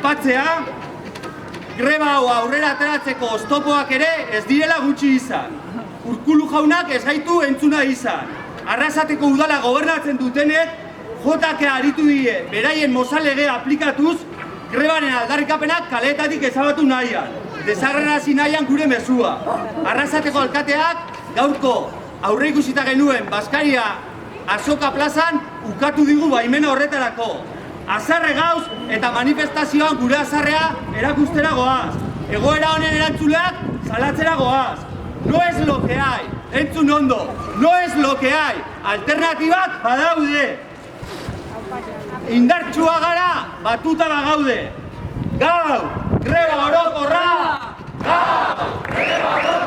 aipatzea, greba hau aurrera ateratzeko oztopoak ere ez direla gutxi izan. Urkullu jaunak ez gaitu entzuna izan. Arrasateko udala gobernatzen dutenek, JK aritu die beraien mozalegea aplikatuz, grebaren aldarrikapenak kaleetatik ezabatu nahian. Desarrarazi nahian gure mezua. Arrasateko alkateak gaurko aurreikusita genuen Baskaria Azoka plazan ukatu digu baimena horretarako. Azarre gauz eta manifestazioan gure azarrea erakustera goaz. Egoera honen erantzuleak salatzera goaz. No es lo que hay, entzun ondo, no es lo que hay, alternatibak badaude. Indartsua gara, batuta bagaude. Gau, greba orokorra! Gau, greba orokorra!